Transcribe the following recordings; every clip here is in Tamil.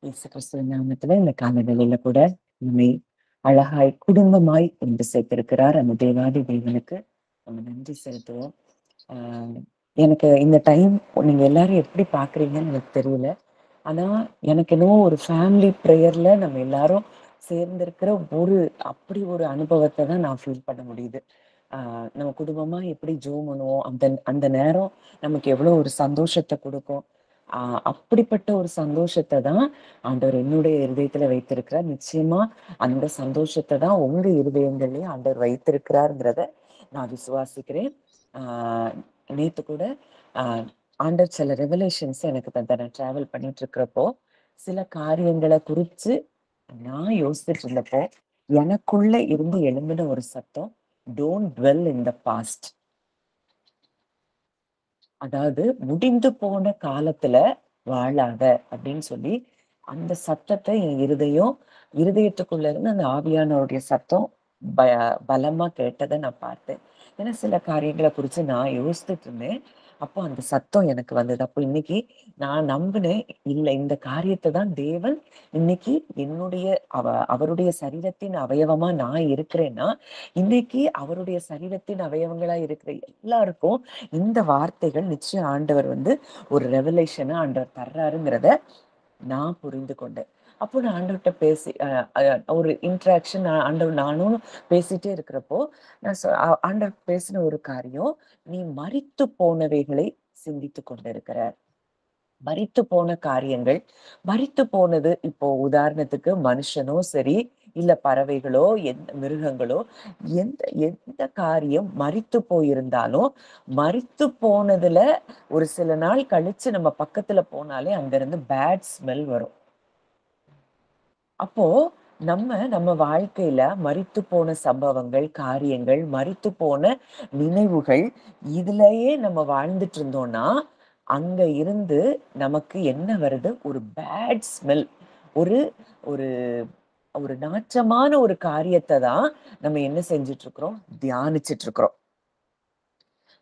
இயேசு கிறிஸ்துவின் நாமத்துல இந்த காலவேளையில கூட நம்மை அழகாய் குடும்பமாய் என்று சேர்த்திருக்கிறார் அந்த தேவாதி தேவனுக்கு நம்ம நன்றி செலுத்துவோம். ஆஹ் எனக்கு இந்த டைம் நீங்க எல்லாரும் எப்படி பாக்குறீங்கன்னு எனக்கு தெரியல. ஆனா எனக்கு என்னவோ ஒரு ஃபேமிலி ப்ரேயர்ல நம்ம எல்லாரும் சேர்ந்திருக்கிற ஒரு அப்படி ஒரு அனுபவத்தை தான் நான் ஃபீல் பண்ண முடியுது. நம்ம குடும்பமா எப்படி ஜோம் பண்ணுவோம், அந்த அந்த நேரம் நமக்கு எவ்வளவு ஒரு சந்தோஷத்தை கொடுக்கும். அப்படிப்பட்ட ஒரு சந்தோஷத்தை தான் ஆண்டவர் என்னுடைய இருதயத்துல வைத்திருக்கிறார். நிச்சயமா அந்த சந்தோஷத்தை தான் உங்க இருதயங்கள்லயும் ஆண்டவர் வைத்திருக்கிறாருங்கிறத நான் விசுவாசிக்கிறேன். ஆஹ் நேத்து கூட ஆஹ் ஆண்டவர் சில ரெவலேஷன்ஸ் எனக்கு தந்தார். நான் டிராவல் பண்ணிட்டு இருக்கிறப்போ சில காரியங்களை குறிச்சு நான் யோசிச்சுட்டு இருந்தப்போ எனக்குள்ள இருந்து எழும்பின ஒரு சத்தம், don't dwell in the past. அதாவது முடிந்து போன காலத்துல வாழாத அப்படின்னு சொல்லி அந்த சத்தத்தை என் இருதயத்துக்குள்ள இருந்து அந்த ஆவியானவருடைய சத்தம் பலமா கேட்டதை நான் பார்த்தேன். ஏன்னா சில காரியங்களை குறிச்சு நான் யோசித்துட்டு இருந்தேன். அப்போ அந்த சத்தம் எனக்கு வந்தது. அப்போ இன்னைக்கு நான் நம்பினேன், இல்ல இந்த காரியத்தை தான் தேவன் இன்னைக்கு என்னுடைய அவருடைய சரீரத்தின் அவயவமா நான் இருக்கிறேன்னா, இன்னைக்கு அவருடைய சரீரத்தின் அவயவங்களா இருக்கிற எல்லாருக்கும் இந்த வார்த்தைகள் நிச்சயம் ஆண்டவர் ஒரு ரெவலேஷனை ஆண்டவர் தர்றாருங்கிறத நான் புரிந்து கொண்டேன். அப்போ நான் ஆண்டவர்கிட்ட பேசி ஒரு இன்ட்ராக்ஷன் ஆண்டவர் நானும் பேசிட்டே இருக்கிறப்போ ஆண்டவர் பேசின ஒரு காரியம், நீ மரித்து போனவைகளை சிந்தித்து கொண்டிருக்கிற. மரித்து போன காரியங்கள், மரித்து போனது இப்போ உதாரணத்துக்கு மனுஷனோ சரி, இல்ல பறவைகளோ, எந்த மிருகங்களோ, எந்த எந்த காரியம் மரித்து போயிருந்தாலும் மரித்து போனதுல ஒரு சில நாள் கழிச்சு நம்ம பக்கத்துல போனாலே அங்க இருந்து பேட் ஸ்மெல் வரும். அப்போ நம்ம வாழ்க்கையில மரித்து போன சம்பவங்கள், காரியங்கள், மரித்து போன நினைவுகள், இதுலயே நம்ம வாழ்ந்துட்டு இருந்தோம்னா அங்க இருந்து நமக்கு என்ன வருது, ஒரு பேட் ஸ்மெல், ஒரு ஒரு ஒரு நாற்றமான ஒரு காரியத்தை தான் நம்ம என்ன செஞ்சுட்டு இருக்கிறோம், தியானிச்சுட்டு இருக்கிறோம்.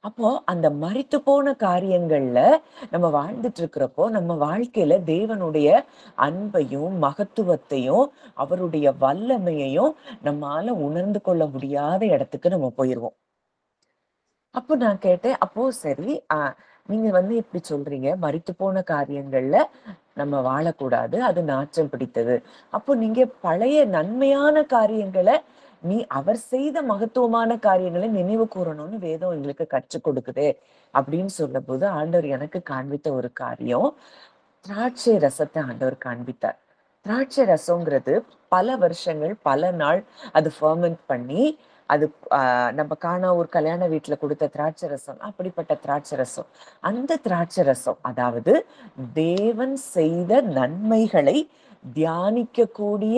அப்போ அந்த மரித்து போன காரியங்கள்ல நம்ம வாழ்ந்துட்டு இருக்கிறப்போ நம்ம வாழ்க்கையில தேவனுடைய அன்பையும் மகத்துவத்தையும் அவருடைய வல்லமையையும் நம்மால உணர்ந்து கொள்ள முடியாத இடத்துக்கு நம்ம போயிருவோம். அப்போ நான் கேட்டேன், அப்போ சரி, நீங்க இப்படி சொல்றீங்க, மரித்து போன காரியங்கள்ல நம்ம வாழக்கூடாது, அது நாற்றம் பிடித்தது. அப்போ நீங்க பழைய நன்மையான காரியங்களை, நீ அவர் செய்த மகத்துவமான காரியங்களை நினைவு கூறணும்னு வேதம் எங்களுக்கு கற்றுக் கொடுக்குது அப்படின்னு சொல்லும்போது ஆண்டவர் எனக்கு காண்பித்த ஒரு காரியம், திராட்சை ரசத்தை ஆண்டவர் காண்பித்தார். திராட்சை ரசம்ங்கிறது பல வருஷங்கள் பல நாள் அது ஃபர்மெண்ட் பண்ணி அது நம்ம காண ஒரு கல்யாண வீட்டுல கொடுத்த திராட்சை ரசம், அப்படிப்பட்ட திராட்சை ரசம். அந்த திராட்சை ரசம் அதாவது தேவன் செய்த நன்மைகளை தியானிக்கக்கூடிய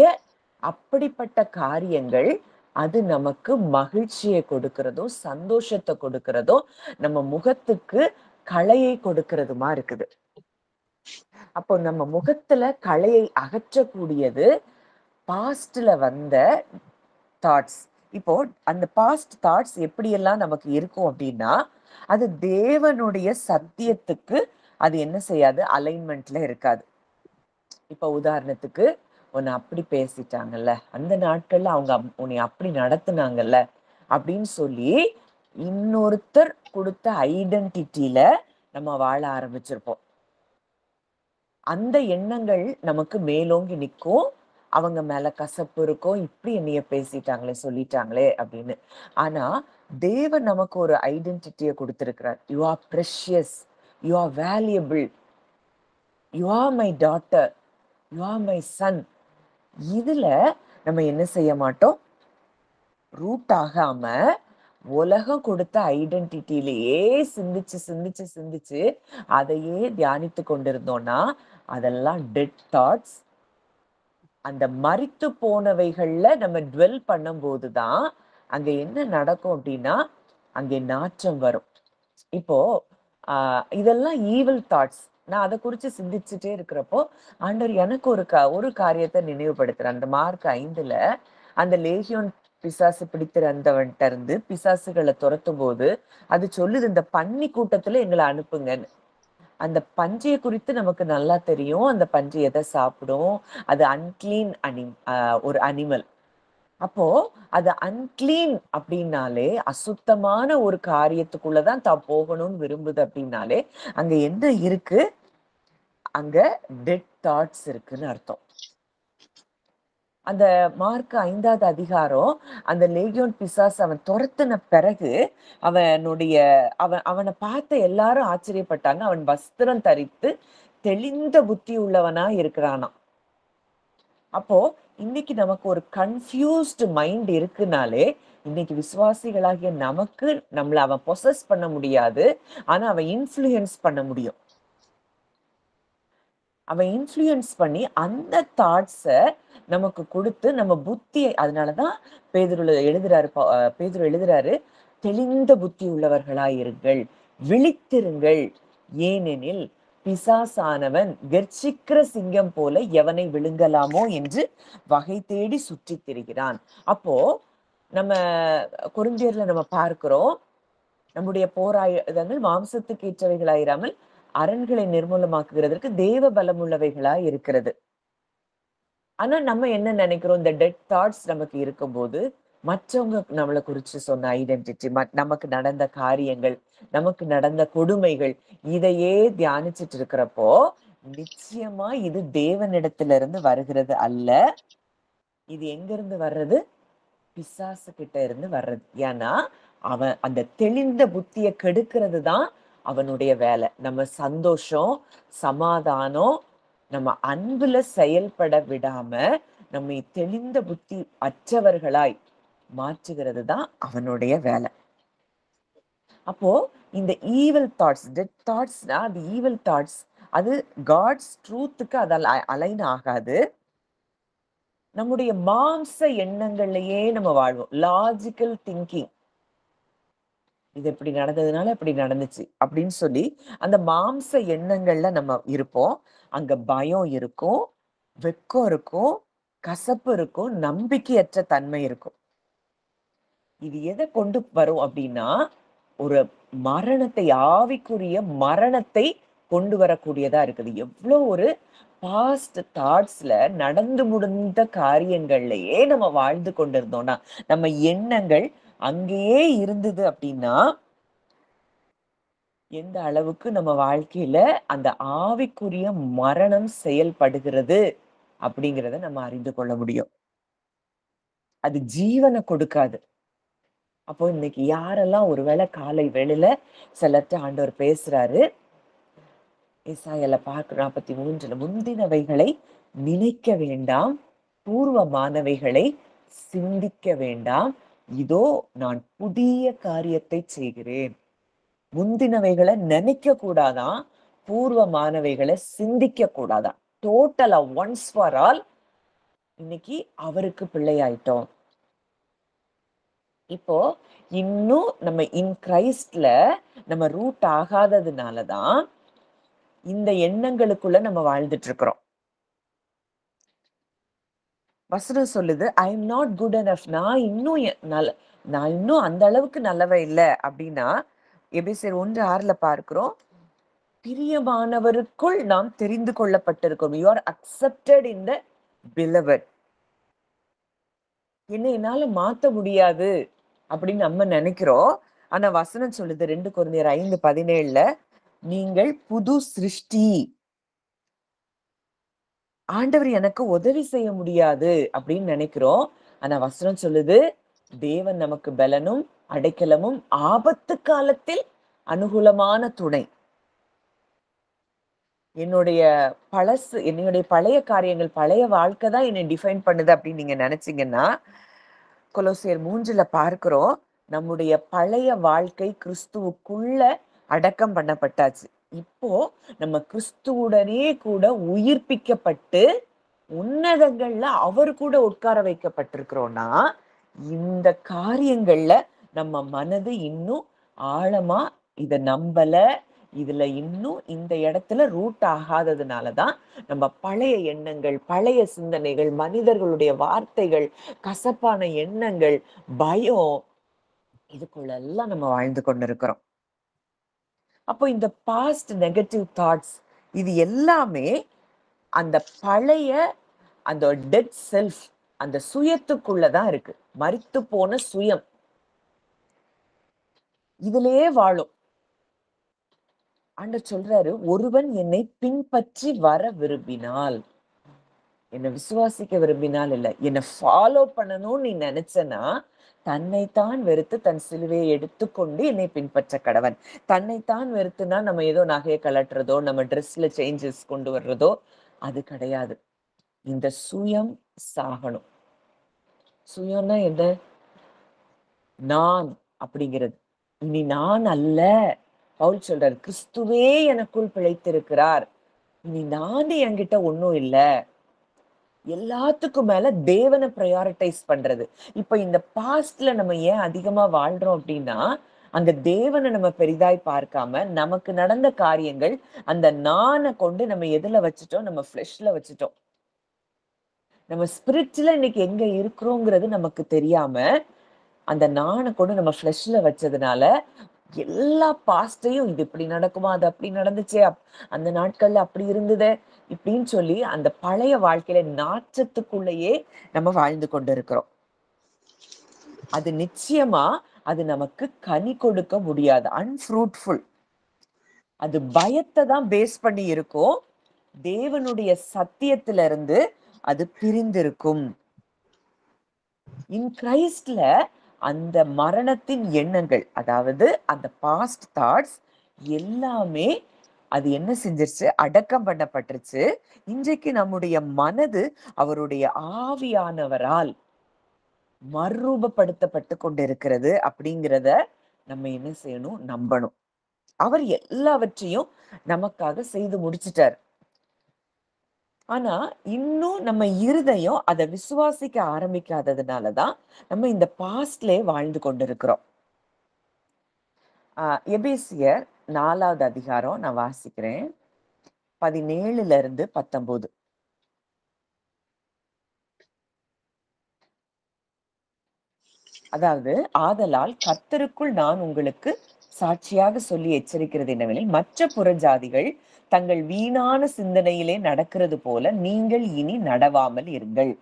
அப்படிப்பட்ட காரியங்கள், அது நமக்கு மகிழ்ச்சியை கொடுக்கிறதோ சந்தோஷத்தை கொடுக்கிறதோ நம்ம முகத்துக்கு களையை கொடுக்கிறதுமா இருக்குது. அப்போ நம்ம முகத்துல களையை அகற்றக்கூடியது பாஸ்ட்ல வந்த தாட்ஸ். இப்போ அந்த பாஸ்ட் தாட்ஸ் எப்படியெல்லாம் நமக்கு இருக்கும் அப்படின்னா, அது தேவனுடைய சத்தியத்துக்கு அது என்ன செய்யாது, அலைன்மெண்ட்ல இருக்காது. இப்ப உதாரணத்துக்கு உன்னை அப்படி பேசிட்டாங்கல்ல, அந்த நாட்கள்ல அவங்க உன்னை அப்படி நடத்துனாங்கல்ல அப்படின்னு சொல்லி இன்னொருத்தர் கொடுத்த ஐடென்டிட்டியில நம்ம வாழ ஆரம்பிச்சிருப்போம். அந்த எண்ணங்கள் நமக்கு மேலோங்கி நிற்கும். அவங்க மேல கசப்பு இருக்கும், இப்படி என்னைய பேசிட்டாங்களே சொல்லிட்டாங்களே அப்படின்னு. ஆனா தேவன் நமக்கு ஒரு ஐடென்டிட்டியை கொடுத்திருக்கிறார். You are precious, you are valuable, you are my daughter, you are my son. இதுல நம்ம என்ன செய்ய மாட்டோம், ரூட் ஆகாம உலகம் கொடுத்த ஐடென்டிட்டியிலேயே சிந்திச்சு சிந்திச்சு சிந்திச்சு அதையே தியானித்து கொண்டிருந்தோம்னா அதெல்லாம் டெட் தாட்ஸ். அந்த மரித்து போனவைகள்ல நம்ம டுவெல் பண்ணும் போதுதான் அங்க என்ன நடக்கும் அப்படின்னா அங்கே நாற்றம் வரும். இப்போ இதெல்லாம் ஈவில் தாட்ஸ். நான் அதை குறிச்சு சிந்திச்சுட்டே இருக்கிறப்போ ஆண்டவர் எனக்கு ஒரு காரியத்தை நினைவுபடுத்துறேன். அந்த மார்க் 5ல அந்த லேகியோன் பிசாசு பிடித்திருந்தவன்ட்ட இருந்து பிசாசுகளை துரத்தும் போது அது சொல்லுது, இந்த பன்னி கூட்டத்துல எங்களை அனுப்புங்கன்னு. அந்த பன்றியை குறித்து நமக்கு நல்லா தெரியும். அந்த பன்றி எதை சாப்பிடும்? அது அன்கிளீன் ஒரு அனிமல். அப்போ அது அன்கிளீன் அப்படின்னாலே அசுத்தமான ஒரு காரியத்துக்குள்ளதான் தான் போகணும்னு விரும்புது அப்படின்னாலே அங்க என்ன இருக்கு? அங்க டெட் தாட்ஸ் இருக்குன்னு அர்த்தம். அந்த மார்க் 5வது அதிகாரம் அந்த லேகியோன் பிசாசு அவன் துரத்துன பிறகு அவனை பார்த்த எல்லாரும் ஆச்சரியப்பட்டாங்க. அவன் வஸ்திரம் தரித்து தெளிந்த புத்தி உள்ளவனா இருக்கிறானாம். அப்போ இன்னைக்கு நமக்கு ஒரு கன்ஃபியூஸ்டு மைண்ட் இருக்குனாலே இன்னைக்கு விசுவாசிகளாகிய நமக்கு நம்மள அவன் பொசஸ் பண்ண முடியாது. ஆனா அவன் இன்ஃப்ளூயன்ஸ் பண்ண முடியும். அவன் இன்ஃப்ளூயன்ஸ் பண்ணி அந்த தாட்ஸ நமக்கு கொடுத்து நம்ம புத்தியை அதனாலதான் பேதுரு எழுதுறாரு தெளிந்த புத்தி உள்ளவர்களாயிருங்கள், விழித்திருங்கள், ஏனெனில் பிசாசானவன் கெர்ச்சிக்கிற சிங்கம் போல எவனை விழுங்கலாமோ என்று வகை தேடி சுற்றி திரிகிறான். அப்போ நம்ம கொரிந்தியர்ல நம்ம பார்க்கிறோம், நம்முடைய போராயுதங்கள் மாம்சத்துக்கு ஏற்றவைகளாயிராமல் அரண்களை நிர்மூலமாக்குகிறதற்கு தேவ பலமுள்ளவைகளாய் இருக்கிறது. ஆனா நம்ம என்ன நினைக்கிறோம்? இந்த டெட் தாட்ஸ் நமக்கு இருக்கும்போது மற்றவங்க நம்மளை குறிச்சு சொன்ன ஐடென்டிட்டி, நமக்கு நடந்த காரியங்கள், நமக்கு நடந்த கொடுமைகள், இதையே தியானிச்சுட்டு இருக்கிறப்போ நிச்சயமா இது தேவனிடத்திலிருந்து வருகிறது அல்ல. இது எங்க இருந்து வர்றது? பிசாசு கிட்ட இருந்து வர்றது. ஏன்னா அவன் அந்த தெளிந்த புத்தியை கெடுக்கிறது தான் அவனுடைய வேலை. நம்ம சந்தோஷம், சமாதானம், நம்ம அன்புல செயல்பட விடாம நம்மை தெளிந்த புத்தி அற்றவர்களாய் மாற்றுகிறது தான் அவனுடைய வேலை. அப்போ இந்த ஈவில் தாட்ஸ், டெட் தாட்ஸ்னா அது ஈவில் தாட்ஸ், அது காட்ஸ் ட்ரூத்துக்கு அது அலைன் ஆகாது. நம்முடைய மாம்ச எண்ணங்கள்லயே நம்ம வாழ்வோம். லாஜிக்கல் திங்கிங், இது இப்படி நடந்ததுனால இப்படி நடந்துச்சு அப்படின்னு சொல்லி அந்த மாம்ச எண்ணங்கள்ல நம்ம இருப்போம். அங்க பயம் இருக்கும், வெக்கம் இருக்கும், கசப்பு இருக்கும், நம்பிக்கையற்ற தன்மை இருக்கும். இது எதை கொண்டு வரும் அப்படின்னா ஒரு மரணத்தை, ஆவிக்குரிய மரணத்தை கொண்டு வரக்கூடியதா இருக்குது. எவ்வளோ ஒரு பாஸ்ட் தாட்ஸ்ல நடந்து முடிந்த காரியங்கள்லயே நம்ம வாழ்ந்து கொண்டிருந்தோம்னா, நம்ம எண்ணங்கள் அங்கேயே இருந்தது அப்படின்னா எந்த அளவுக்கு நம்ம வாழ்க்கையில அந்த ஆவிக்குரிய மரணம் செயல்படுகிறது அப்படிங்கிறத நம்ம அறிந்து கொள்ள முடியும். அது ஜீவனை கொடுக்காது. அப்போ இன்னைக்கு யாரெல்லாம் ஒருவேளை காலை வேளையில சிலர்ட்ட ஆண்டவர் பேசுறாரு, ஏசாயால 43 முந்தினவைகளை நினைக்க வேண்டாம், பூர்வமானவைகளை சிந்திக்க வேண்டாம், இதோ நான் புதிய காரியத்தை செய்கிறேன். முந்தினவைகளை நினைக்க கூடாதான், பூர்வமானவைகளை சிந்திக்க கூடாதான். டோட்டலா ஒன்ஸ் ஃபார் ஆல் இன்னைக்கு அவருக்கு பிள்ளையாயிட்டோம். இப்போ இன்னும் நம்ம இன் கிரைஸ்ட்ல நம்ம ரூட் ஆகாததுனாலதான் இந்த எண்ணங்களுக்குள்ள நம்ம வாழ்ந்துட்டு இருக்கிறோம். வசனம் சொல்லுது, I am not good enough, நான் இன்னும் அந்த அளவுக்கு நல்லவ இல்லை அப்படின்னா எபேசியர் 1:6 பார்க்கிறோம், பிரியமானவருக்குள் நாம் தெரிந்து கொள்ளப்பட்டிருக்கோம். You are accepted in the beloved. என்ன என்னால மாத்த முடியாது அப்படின்னு நம்ம நினைக்கிறோம். ஆனா வசனம் சொல்லுது 2 கொரிந்தியர் 5:17, நீங்கள் புது சிருஷ்டி, ஆண்டவர் எனக்கு உதவி செய்ய முடியாது அப்படின்னு நினைக்கிறோம். ஆனா வசனம் சொல்லுது, தேவன் நமக்கு பலனும் அடைக்கலமும் ஆபத்து காலத்தில் அனுகூலமான துணை. என்னுடைய பழைய காரியங்கள், பழைய வாழ்க்கை தான் என்னை டிஃபைன் பண்ணுது அப்படின்னு நீங்க நினைச்சீங்கன்னா, கொலோசியர் 3 பார்க்கிறோம், நம்முடைய பழைய வாழ்க்கை கிறிஸ்துவுக்குள்ள அடக்கம் பண்ணப்பட்டாச்சு. இப்போ நம்ம கிறிஸ்துவுடனே கூட உயிர்ப்பிக்கப்பட்டு உன்னதங்கள்ல அவர் கூட உட்கார வைக்கப்பட்டிருக்கிறோம்னா, இந்த காரியங்கள்ல நம்ம மனது இன்னும் ஆழமா இத நம்பல, இதுல இன்னும் இந்த இடத்துல ரூட் ஆகாததுனாலதான் நம்ம பழைய எண்ணங்கள், பழைய சிந்தனைகள், மனிதர்களுடைய வார்த்தைகள், கசப்பான எண்ணங்கள், பயம், இதுக்குள்ள எல்லாம் நம்ம வாழ்ந்து கொண்டிருக்கிறோம். அப்போ இந்த பாஸ்ட் நெகட்டிவ் தாட்ஸ் இது எல்லாமே அந்த பழைய அந்த டெட் செல்ஃப், அந்த சுயத்துக்குள்ளதான் இருக்கு. மரித்து போன சுயம் இதுலயே வாழும். ஆண்டவர் சொல்றாரு, ஒருவன் என்னை பின்பற்றி வர விரும்பினால், என்னை விசுவாசிக்க விரும்பினால் இல்ல, என்னை ஃபாலோ பண்ணணும்னு நீ நினைச்சனா, தன்னைத்தான் வெறுத்து தன் சிலுவையை எடுத்துக்கொண்டு என்னை பின்பற்ற கடவன். தன்னைத்தான் வெறுத்துனா நம்ம ஏதோ நகையை கலட்டுறதோ, நம்ம ட்ரெஸ்ல சேஞ்சஸ் கொண்டு வர்றதோ அது கிடையாது. இந்த சுயம் சாகணும். சுயம்னா என்ன? நான் அப்படிங்கிறது. இனி நான் அல்ல. பவுல் சொல்றார், கிறிஸ்துவே எனக்குள் பிழைத்திருக்கிறார். இனி நான் என்கிட்ட ஒண்ணும் இல்ல. எல்லாத்துக்கும் மேல தேவனை ப்ரையாரிட்டைஸ் பண்றது. இப்ப இந்த பாஸ்ட்ல நம்ம ஏன் அதிகமா வாழ்றோம் அப்படின்னா, அங்க தேவனை நம்ம பெரிதாய் பார்க்காம நமக்கு நடந்த காரியங்கள் அந்த நானை கொண்டு நம்ம எதுல வச்சுட்டோம்? நம்ம ஃபிளெஷ்ல வச்சுட்டோம். நம்ம ஸ்பிரிட்ல இன்னைக்கு எங்க இருக்கிறோங்கிறது நமக்கு தெரியாம அந்த நானை கொண்டு நம்ம ஃபிளெஷ்ல வச்சதுனால எல்லா பாஸ்டையும் இது இப்படி நடக்குமா, அது அப்படி நடந்துச்சே, அந்த நாட்கள்ல அப்படி இருந்ததே இப்படின்னு சொல்லி அந்த பழைய வாழ்க்கையில நாற்றத்துக்குள்ளேயே நம்ம வாழ்ந்து கொண்டிருக்கிறோம். அது நிச்சயமா அது நமக்கு கனி கொடுக்க முடியாது. அன்ஃப்ரூட்ஃபுல். அது பயத்தை தான் பேஸ் பண்ணி இருக்கும். தேவனுடைய சத்தியத்திலிருந்து அது பிரிந்திருக்கும். இன் கிரைஸ்ட்ல அந்த மரணத்தின் எண்ணங்கள், அதாவது அந்த பாஸ்ட் தாட்ஸ் எல்லாமே அது என்ன செஞ்சிருச்சு? அடக்கம் பண்ணப்பட்டுருச்சு. இன்றைக்கு நம்முடைய மனது அவருடைய ஆவியானவரால் மறுரூபப்படுத்தப்பட்டு கொண்டிருக்கிறது அப்படிங்கிறத நம்ம என்ன செய்யணும்? நம்பணும். அவர் எல்லாவற்றையும் நமக்காக செய்து முடிச்சிட்டார். ஆனா இன்னும் நம்ம இருதயம் அதை விசுவாசிக்க ஆரம்பிக்காததுனாலதான் நம்ம இந்த பாஸ்ட்லயே வாழ்ந்து கொண்டிருக்கிறோம். எபேசியர் 4வது அதிகாரம் நான் வாசிக்கிறேன். 17ல இருந்து 19. அதாவது, ஆதலால் கர்த்தருக்குள் நான் உங்களுக்கு சாட்சியாக சொல்லி எச்சரிக்கிறது என்னவெனில், மற்ற புறஜாதிகள் தங்கள் வீணான சிந்தனையிலே நடக்கிறது போல நீங்கள் இனி நடவாமல் இருங்கள்.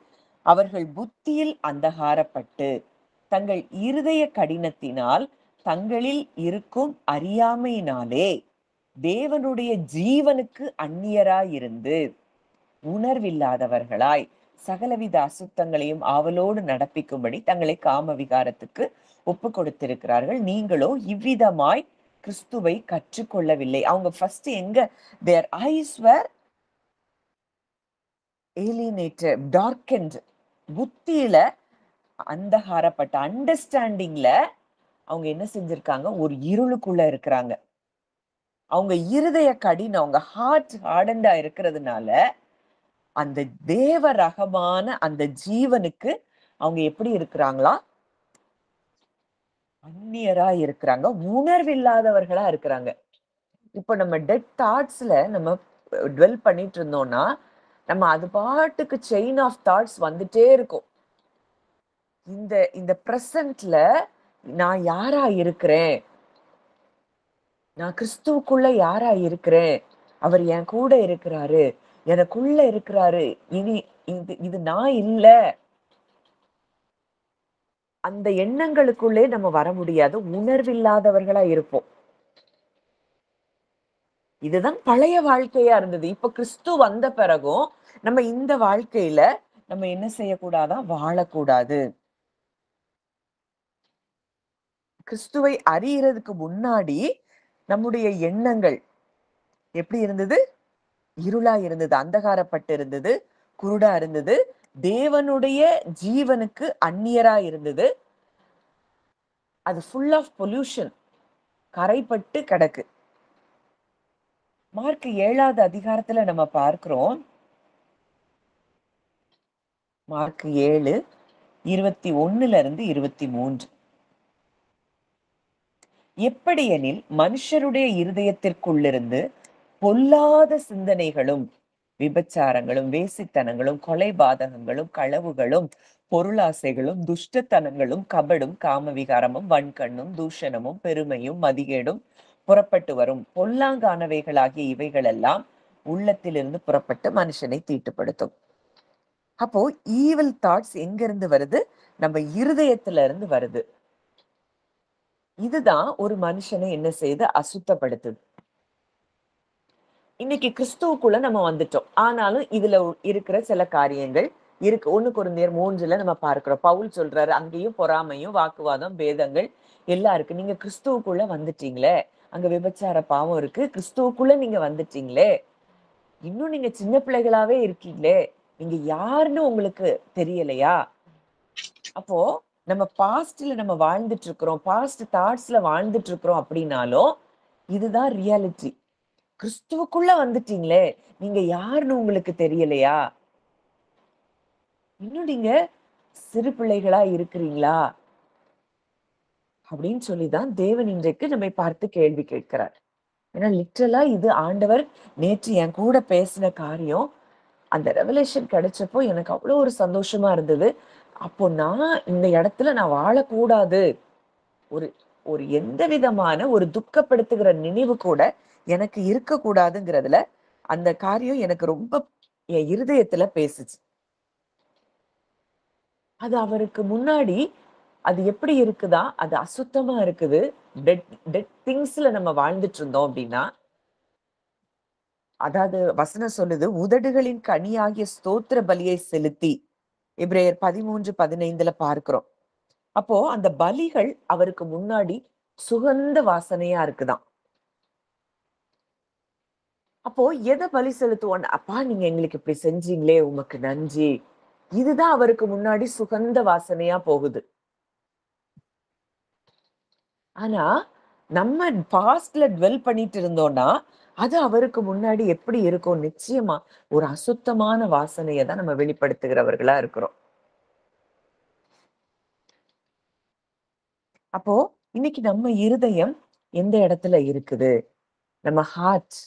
அவர்கள் புத்தியில் அந்தகாரப்பட்டு தங்கள் இருதய கடினத்தினால் தங்களில் இருக்கும் அறியாமையினாலே தேவனுடைய ஜீவனுக்கு அந்நியராயிருந்து உணர்வில்லாதவர்களாய் சகலவித அசுத்தங்களையும் ஆவலோடு நடப்பிக்கும்படி தங்களை காம விகாரத்துக்கு ஒப்பு கொடுத்திருக்கிறார்கள். நீங்களோ இவ்விதமாய் கிறிஸ்துவை கற்றுக்கொள்ளவில்லை. அவங்க ஃபர்ஸ்ட் எங்க their eyes were alienated, darkened. புத்தியில அந்தகாரப்பட்ட அண்டர்ஸ்டாண்டிங்ல அவங்க என்ன செஞ்சிருக்காங்க? ஒரு இருளுக்குள்ள இருக்கிறாங்க. அவங்க இருதய கடினம், அவங்க ஹார்ட் ஹார்டண்டா இருக்கிறதுனால அந்த தேவ ரகமான அந்த ஜீவனுக்கு அவங்க எப்படி இருக்கிறாங்களா? அந்நியரா இருக்கிறாங்க, உணர்வில்லாதவர்களா இருக்கிறாங்க. இப்ப நம்ம டெட் தாட்ஸ்ல நம்ம டுவெல் பண்ணிட்டு இருந்தோம்னா நம்ம அது பாட்டுக்கு செயின் ஆஃப் தாட்ஸ் வந்துட்டே இருக்கும். இந்த இந்த பிரசன்ட்ல நான் யாரா இருக்கிறேன்? நான் கிறிஸ்துவுக்குள்ள யாரா இருக்கிறேன்? அவர் என் கூட இருக்கிறாரு, எனக்குள்ள இருக்கிறாரு. இனி இது நான் இல்ல. அந்த எண்ணங்களுக்குள்ளே நம்ம வர முடியாது. உணர்வில்லாதவர்களா இருப்போம். இதுதான் பழைய வாழ்க்கையா இருந்தது. இப்ப கிறிஸ்து வந்த பிறகும் நம்ம இந்த வாழ்க்கையில நம்ம என்ன செய்யக்கூடாதான்? வாழக்கூடாது. கிறிஸ்துவை அறியறதுக்கு முன்னாடி நம்முடைய எண்ணங்கள் எப்படி இருந்தது? இருளா இருந்தது, அந்தகாரப்பட்டு இருந்தது, குருடா இருந்தது, தேவனுடைய ஜீவனுக்கு அந்நியரா இருந்தது. அது ஃபுல் ஆஃப் பொல்யூஷன், கரைப்பட்டு கிடக்கு. மார்க் 7வது அதிகாரத்துல நம்ம பார்க்கிறோம். மார்க் 7 21ல இருந்து 23. எப்படியெனில் மனுஷருடைய இருதயத்திற்குள்ளிருந்து பொல்லாத சிந்தனைகளும் விபச்சாரங்களும் வேசித்தனங்களும் கொலைபாதகங்களும் களவுகளும் பொருளாசைகளும் துஷ்டத்தனங்களும் கபடும் காமவிகாரமும் வன்கண்ணும் தூஷணமும் பெருமையும் மதிகேடும் புறப்பட்டு வரும். பொல்லாங்கானவைகளாகிய இவைகள் எல்லாம் உள்ளத்திலிருந்து புறப்பட்டு மனுஷனை தீட்டுப்படுத்தும். அப்போ ஈவில் தாட்ஸ் எங்க இருந்து வருது? நம்ம இருதயத்துல இருந்து வருது. இதுதான் ஒரு மனுஷனை என்ன செய்யுது? அசுத்தப்படுத்துது. இன்னைக்கு கிறிஸ்துவுக்குள்ள நம்ம வந்துட்டோம். ஆனாலும் இதுல இருக்கிற சில காரியங்கள் இருக்கு. 1 கொரிந்தியர் 3ல நம்ம பார்க்கிறோம். பவுல் சொல்றாரு, அங்கேயும் பொறாமையும், வாக்குவாதம், பேதங்கள் எல்லாம் இருக்கு. நீங்க கிறிஸ்துவுக்குள்ள வந்துட்டீங்களே, அங்க விபச்சார பாவம் இருக்கு. கிறிஸ்துவுக்குள்ள நீங்க வந்துட்டீங்களே, இன்னும் நீங்க சின்ன பிள்ளைகளாவே இருக்கீங்களே, நீங்க யாருன்னு உங்களுக்கு தெரியலையா? அப்போ நம்ம பாஸ்ட்ல நம்ம வாழ்ந்துட்டு இருக்கிறோம், பாஸ்ட் தாட்ஸ்ல வாழ்ந்துட்டு இருக்கிறோம் அப்படின்னாலும் இதுதான் ரியாலிட்டி. கிறிஸ்துவுக்குள்ள வந்துட்டீங்களே, நீங்க யாருன்னு உங்களுக்கு தெரியலையா? இன்னும் நீங்க சிறு பிள்ளைகளா இருக்கிறீங்களா? அப்படின்னு சொல்லிதான் தேவன் இன்றைக்கு நம்மை பார்த்து கேள்வி கேட்கிறார். ஏன்னா லிட்டரலா இது ஆண்டவர் நேற்று என் கூட பேசின காரியம். அந்த ரெவலேஷன் கிடைச்சப்போ எனக்கு அவ்வளோ ஒரு சந்தோஷமா இருந்தது. அப்போ நான் இந்த இடத்துல நான் வாழக்கூடாது. ஒரு ஒரு எந்த விதமான ஒரு துக்கப்படுத்துகிற நினைவு கூட எனக்கு இருக்கக்கூடாதுங்கிறதுல அந்த காரியம் எனக்கு ரொம்ப என் இருதயத்துல பேசுச்சு. அது அவருக்கு முன்னாடி அது எப்படி இருக்குதா? அது அசுத்தமா இருக்குது. டெட் டெட் திங்ஸ்ல நம்ம வாழ்ந்துட்டு இருந்தோம் அப்படின்னா, அதாவது வசனம் சொல்லுது, உதடுகளின் கனியாகிய ஸ்தோத்திர பலியை செலுத்தி, எபிரேயர் 13:15 பார்க்கிறோம். அப்போ அந்த பலிகள் அவருக்கு முன்னாடி சுகந்த வாசனையா இருக்குதாம். அப்போ எத பலி செலுத்துவோம்? அப்பா நீங்க எங்களுக்கு இப்படி செஞ்சீங்களே, உமக்கு நன்றி. இதுதான் அவருக்கு முன்னாடி சுகந்த வாசனையா போகுது. ஆனா, நம்ம பாஸ்ட்ல டுவெல் பண்ணிட்டு இருந்தோம்னா, அது அவருக்கு முன்னாடி எப்படி இருக்கும்? நிச்சயமா ஒரு அசுத்தமான வாசனைய தான் நம்ம வெளிப்படுத்துகிறவர்களா இருக்கிறோம். அப்போ இன்னைக்கு நம்ம இருதயம் எந்த இடத்துல இருக்குது? நம்ம ஹார்ட்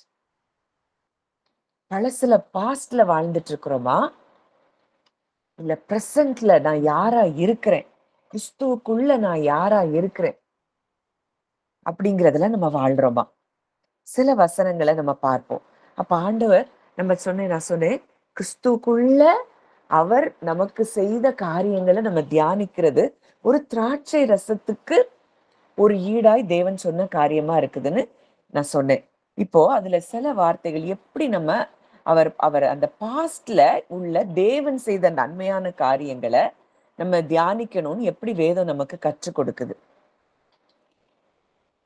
பழசுல பாஸ்ட்ல வாழ்ந்துட்டு இருக்கிறோமா? இல்ல பிரசன்ட்ல நான் யாரா இருக்கிறேன்? கிறிஸ்துவுக்குள்ள நான் யாரா இருக்கிறேன்? அப்படிங்கிறதுல நம்ம வாழ்றோமா? சில வசனங்கள நம்ம பார்ப்போம். அப்ப ஆண்டவர் நான் சொன்னேன், கிறிஸ்துவுக்குள்ள அவர் நமக்கு செய்த காரியங்கள நம்ம தியானிக்கிறது, ஒரு திராட்சை ரசத்துக்கு ஒரு ஈடாய் தேவன் சொன்ன காரியமா இருக்குதுன்னு நான் சொன்னேன். இப்போ அதுல சில வார்த்தைகள் எப்படி நம்ம அவர் அவர் அந்த பாஸ்ட்ல உள்ள தேவன் செய்த நன்மையான காரியங்கள நம்ம தியானிக்கணும்னு எப்படி வேதம் நமக்கு கற்றுக் கொடுக்குது.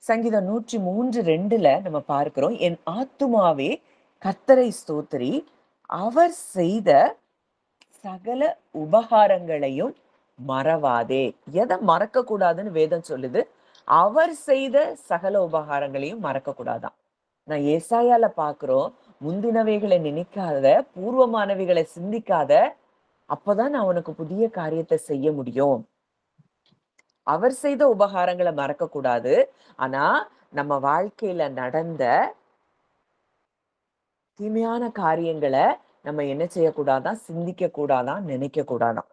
சங்கீதம் 103:2ல நம்ம பார்க்கிறோம், என் ஆத்துமாவே கர்த்தரை ஸ்தோத்திரி, அவர் செய்த சகல உபகாரங்களையும் மறவாதே. எதை மறக்க கூடாதுன்னு வேதம் சொல்லுது? அவர் செய்த சகல உபகாரங்களையும் மறக்க கூடாதாம். நான் ஏசாயால பார்க்கிறோம், முந்தினவைகளை நினைக்காத, பூர்வமானவைகளை சிந்திக்காத, அப்பதான் நான் உனக்கு புதிய காரியத்தை செய்ய முடியும். அவர் செய்த உபகாரங்களை மறக்க கூடாது. ஆனா நம்ம வாழ்க்கையில நடந்த தீமையான காரியங்களை நம்ம என்ன செய்யக்கூடாதான்? சிந்திக்க கூடாதான், நினைக்க கூடாதான்.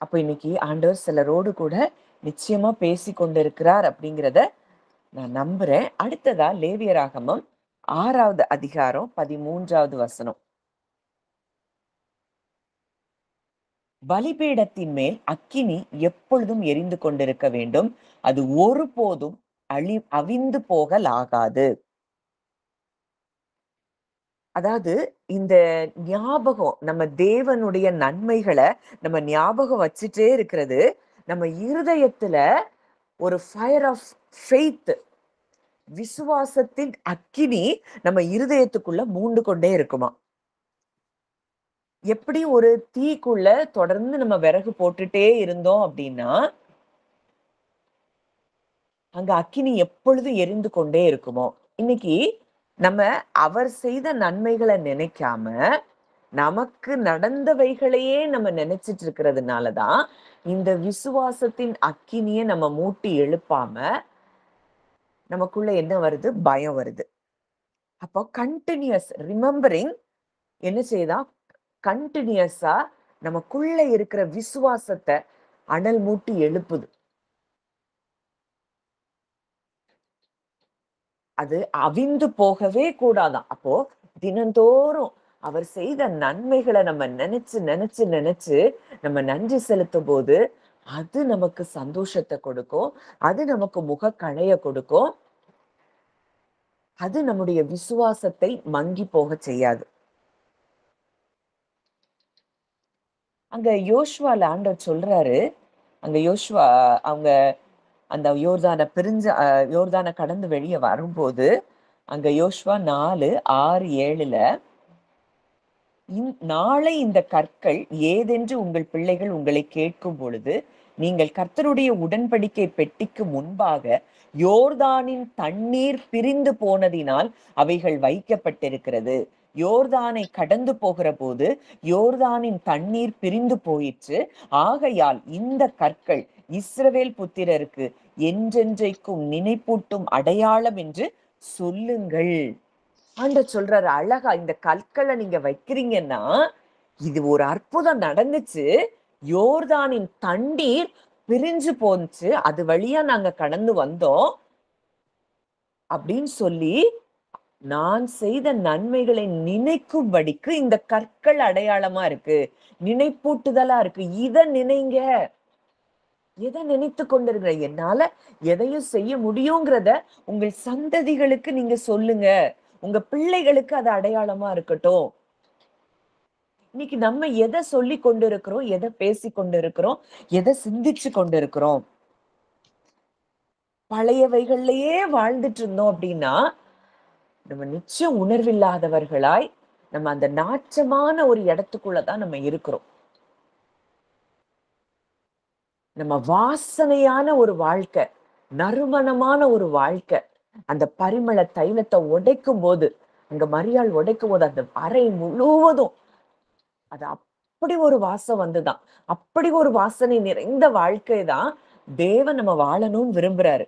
அப்ப இன்னைக்கு ஆண்டவர் சிலரோடு கூட நிச்சயமா பேசி கொண்டிருக்கிறார் அப்படிங்கிறத நான் நம்புறேன். அடுத்ததா லேவியராகமம் 6வது அதிகாரம் 13வது வசனம். பலிபீடத்தின் மேல் அக்கினி எப்பொழுதும் எரிந்து கொண்டிருக்க வேண்டும். அது ஒருபோதும் அவிந்து போகலாகாது. அதாவது இந்த ஞாபகம் நம்ம தேவனுடைய நன்மைகளை நம்ம ஞாபகம் வச்சுட்டே இருக்கிறது நம்ம இருதயத்துல ஒரு ஃபயர் ஆஃப் ஃபெய்த், விசுவாசத்தின் அக்கினி நம்ம இருதயத்துக்குள்ள மூண்டு கொண்டே இருக்குமா. எப்படி ஒரு தீக்குள்ள தொடர்ந்து நம்ம விறகு போட்டுட்டே இருந்தோம் அப்படின்னா அங்க அக்கினி எப்பொழுதும் எரிந்து கொண்டே இருக்குமோ. இன்னைக்கு நம்ம அவர் செய்த நன்மைகளை நினைக்காம நமக்கு நடந்தவைகளையே நம்ம நினைச்சிட்டு இருக்கிறதுனாலதான் இந்த விசுவாசத்தின் அக்கினியை நம்ம மூட்டி எழுப்பாம நமக்குள்ள என்ன வருது? பயம் வருது. அப்போ கண்டினியூஸ் ரிமெம்பரிங் என்ன செய்யுதா? கண்டினியூஸா நமக்குள்ள இருக்கிற விசுவாசத்தை அனல் மூட்டி எழுப்புது. அது அவிந்து போகவே கூடாதாம். அப்போ தினந்தோறும் அவர் செய்த நன்மைகளை நம்ம நினைச்சு நினைச்சு நினைச்சு நம்ம நன்றி செலுத்தும் போது அது நமக்கு சந்தோஷத்தை கொடுக்கும். அது நமக்கு முகக்களைய கொடுக்கும். அது நம்முடைய விசுவாசத்தை மங்கி போக செய்யாது. அங்க யோசுவால ஆண்டவர் சொல்றாரு, அங்க யோசுவா அவங்க அந்த யோர்தான கடந்து வெளியே வரும்போது அங்க யோசுவா 4:6-7 நாளை இந்த கற்கள் ஏதென்று உங்கள் பிள்ளைகள் உங்களை கேட்கும் பொழுது நீங்கள் கர்த்தருடைய உடன்படிக்கை பெட்டிக்கு முன்பாக யோர்தானின் தண்ணீர் பிரிந்து போனதினால் அவைகள் வைக்கப்பட்டிருக்கிறது. யோர்தானை கடந்து போகிற போது யோர்தானின் தண்ணீர் பிரிந்து போயிற்று. ஆகையால் இந்த கற்கள் இஸ்ரவேல் புத்திரருக்கு என்றென்றைக்கும் நினைப்பூட்டும் அடையாளம் என்று சொல்லுங்கள். ஆண்டவர் சொல்றாரு, அழகா இந்த கற்களை நீங்க வைக்கிறீங்கன்னா இது ஒரு அற்புதம் நடந்துச்சு. யோர்தானின் தண்ணீர் பிரிஞ்சு போச்சு, அது வழியா நாங்க கடந்து வந்தோம் அப்படின்னு சொல்லி நான் செய்த நன்மைகளை நினைக்கும்படிக்கு இந்த கற்கள் அடையாளமா இருக்கு, நினைப்பூட்டுதலா இருக்கு. இத நினைங்க. எதை நினைத்து கொண்டிருக்கிற? என்னால எதையும் செய்ய முடியுங்கிறத உங்கள் சந்ததிகளுக்கு நீங்க சொல்லுங்க. உங்க பிள்ளைகளுக்கு அது அடையாளமா இருக்கட்டும். இன்னைக்கு நம்ம எதை சொல்லி கொண்டிருக்கிறோம், எதை பேசி கொண்டிருக்கிறோம், எதை சிந்திச்சு கொண்டிருக்கிறோம்? பழையவைகள்லயே வாழ்ந்துட்டு இருந்தோம் அப்படின்னா நம்ம நிச்சயம் உணர்வில்லாதவர்களாய் நம்ம அந்த நாச்சமான ஒரு இடத்துக்குள்ளதான் நம்ம இருக்கிறோம். நம்ம வாசனையான ஒரு வாழ்க்கை, நறுமணமான ஒரு வாழ்க்கை, அந்த பரிமள தைலத்தை உடைக்கும் போது, அங்க மரியாள் உடைக்கும் போது அந்த அறை முழுவதும் அது அப்படி ஒரு வாசம் வந்துதான். அப்படி ஒரு வாசனை நிறைந்த வாழ்க்கை தான் தேவன் நம்ம வாழணும்னு விரும்புறாரு.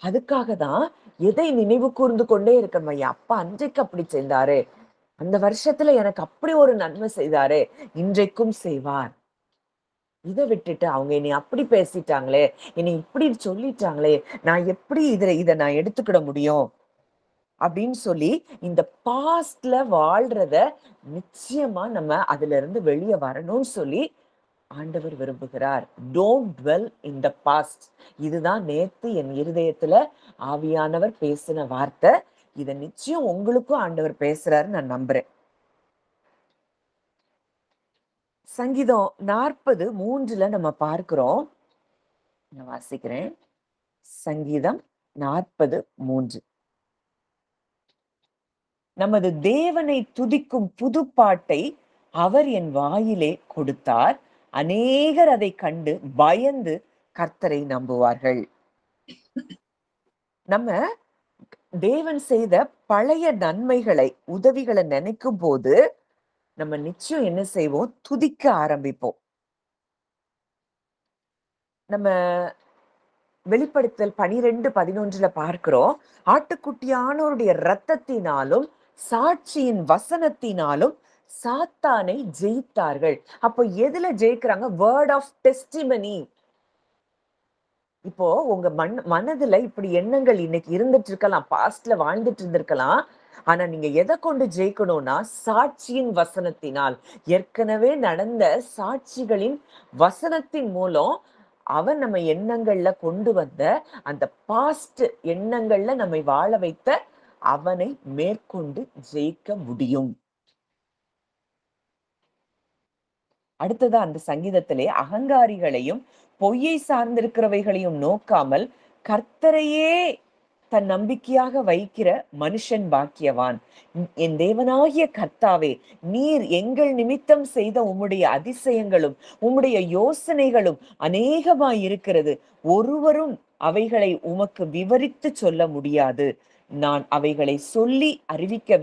அதுக்காக தான் எதை நினைவு கூர்ந்து கொண்டே இருக்கணும். என் அப்பா அன்றைக்கு அப்படி செய்தாரு, அந்த வருஷத்துல எனக்கு அப்படி ஒரு நன்மை செய்தாரு, இன்றைக்கும் செய்வார். இதை விட்டுட்டு அவங்க என்னை அப்படி பேசிட்டாங்களே, என்னை இப்படி சொல்லிட்டாங்களே, நான் எப்படி இதை நான் எடுத்துக்கிட முடியும் அப்படின்னு சொல்லி இந்த பாஸ்ட்ல வாழ்றத நிச்சயமா நம்ம அதுல இருந்து வெளியே வரணும்னு சொல்லி ஆண்டவர் விரும்புகிறார். Don't dwell in the past. இதுதான் நேத்து என் இருதயத்துல ஆவியானவர் பேசின வார்த்தை. இதை நிச்சயம் உங்களுக்கும் ஆண்டவர் பேசுறாரு நான் நம்புறேன். சங்கீதம் 40:3 நம்ம பார்க்கிறோம். நான் வாசிக்கிறேன். சங்கீதம் 40:3. நமது தேவனை துதிக்கும் புதுப்பாட்டை அவர் என் வாயிலே கொடுத்தார். அநேகர் அதை கண்டு பயந்து கர்த்தரை நம்புவார்கள். நம்ம தேவன் செய்த பழைய நன்மைகளை, உதவிகளை நினைக்கும் போது நம்ம நிச்சயம் என்ன செய்வோம்? துதிக்க ஆரம்பிப்போம். நம்ம வெளிப்படுத்தல் 12:11 பார்க்கிறோம். ஆட்டுக்குட்டியானவருடைய இரத்தத்தினாலும் சாட்சியின் வசனத்தினாலும் சாத்தானை ஜெயித்தார்கள். அப்போ எதுல ஜெயிக்கிறாங்க? Word of testimony. இப்போ உங்க மனதுல இப்படி எண்ணங்கள் இன்னைக்கு இருந்துட்டு இருக்கலாம், பாஸ்ட்ல வாழ்ந்துட்டு இருந்திருக்கலாம். ஆனா நீங்க எதை கொண்டு ஜெயிக்கணும்னா சாட்சியின் வசனத்தினால், ஏற்கனவே நடந்த சாட்சிகளின் வசனத்தின் மூலம் அவன் நம்ம எண்ணங்கள்ல கொண்டு வந்த அந்த பாஸ்ட் எண்ணங்கள்ல நம்மை வாழ வைத்த அவனை மேற்கொண்டு ஜெயிக்க முடியும். அடுத்ததா அந்த சங்கீதத்திலே அகங்காரிகளையும் பொய்யை சார்ந்திருக்கிறவைகளையும் நோக்காமல் கர்த்தரையே தன் நம்பிக்கையாக வைக்கிற மனுஷன் பாக்கியவான். என் தேவனாகிய கர்த்தாவே, நீர் எங்கள் நிமித்தம் செய்த உம்முடைய அதிசயங்களும் உம்முடைய யோசனைகளும் அநேகமாய் இருக்கிறது. ஒருவரும் அவைகளை உமக்கு விவரித்து சொல்ல முடியாது. நான் அவைகளை சொல்லி அறிவிக்க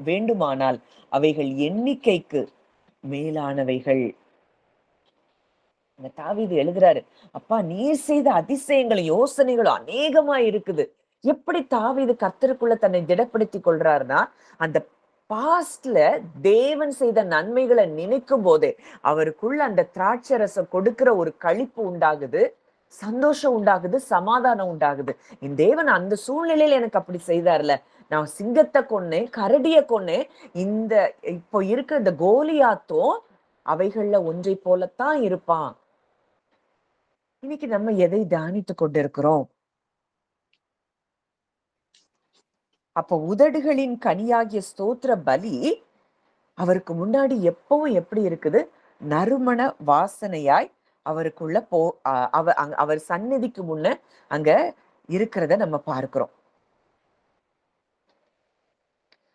வேண்டுமானால் அவைகள் எண்ணிக்கைக்கு மேலானவைகள். தாவீது எழுதுறாரு, அப்பா நீர் செய்த அதிசயங்களும் யோசனைகளும் அநேகமா இருக்குது. எப்படி தாவீது கர்த்தருக்குள்ள தன்னை திடப்படுத்திக் கொள்றாருன்னா, அந்த பாஸ்ட்ல தேவன் செய்த நன்மைகளை நினைக்கும் போதே அவருக்குள்ள அந்த திராட்சை ரசம் கொடுக்கிற ஒரு களிப்பு உண்டாகுது. சந்தோஷம் உண்டாகுது, சமாதானம் உண்டாகுது. என் தேவன் அந்த சூழ்நிலையில எனக்கு அப்படி செய்தார்ல. நான் சிங்கத்தை கொன்னேன், கரடிய கொன்னேன். இந்த இப்போ இருக்கிற இந்த கோலியாத்தும் அவைகள்ல ஒன்றை போலத்தான் இருப்பான். இன்னைக்கு நம்ம எதை தியானித்துக் கொண்டிருக்கிறோம்? அப்ப உதடுகளின் கனியாகிய ஸ்தோத்திர பலி அவருக்கு முன்னாடி எப்பவும் எப்படி இருக்குது? நறுமண வாசனையாய் அவருக்குள்ள அவர் சந்நிதிக்கு முன்ன அங்க இருக்கிறத நம்ம பார்க்கிறோம்.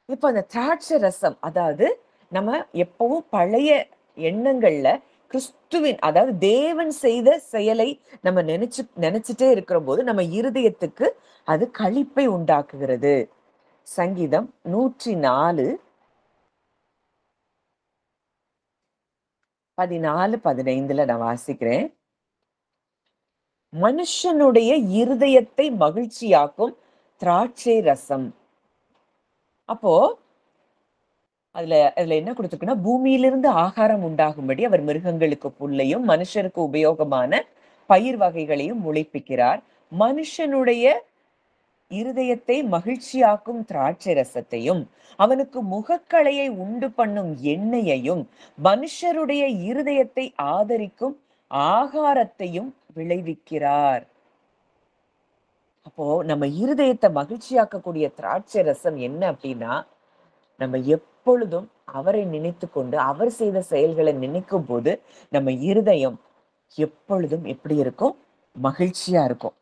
இப்ப அந்த திராட்சை ரசம், அதாவது நம்ம எப்பவும் பழைய எண்ணங்கள்ல கிறிஸ்துவின், அதாவது தேவன் செய்த செயலை நம்ம நினைச்சுட்டே இருக்கிற போது நம்ம இருதயத்துக்கு அது களிப்பை உண்டாக்குகிறது. சங்கீதம் 104 14 15 நான் வாசிக்கிறேன். மனுஷனுடைய இருதயத்தை மகிழ்ச்சியாக்கும் திராட்சை ரசம். அப்போ அதுல அதுல என்ன கொடுத்திருக்குன்னா, பூமியிலிருந்து ஆகாரம் உண்டாகும்படி அவர் மிருகங்களுக்கு புல்லையும் மனுஷருக்கு உபயோகமான பயிர் வகைகளையும் முளைப்பிக்கிறார். மனுஷனுடைய இருதயத்தை மகிழ்ச்சியாக்கும் திராட்சை ரசத்தையும் அவனுக்கு முகக்களையை உண்டு பண்ணும் எண்ணெயையும் மனுஷருடைய இருதயத்தை ஆதரிக்கும் ஆகாரத்தையும் விளைவிக்கிறார். அப்போ நம்ம இருதயத்தை மகிழ்ச்சியாக்கக்கூடிய திராட்சை ரசம் என்ன அப்படின்னா, நம்ம எப்பொழுதும் அவரை நினைத்து கொண்டு அவர் செய்த செயல்களை நினைக்கும் போது நம்ம இருதயம் எப்பொழுதும் எப்படி இருக்கும்? மகிழ்ச்சியா இருக்கும்.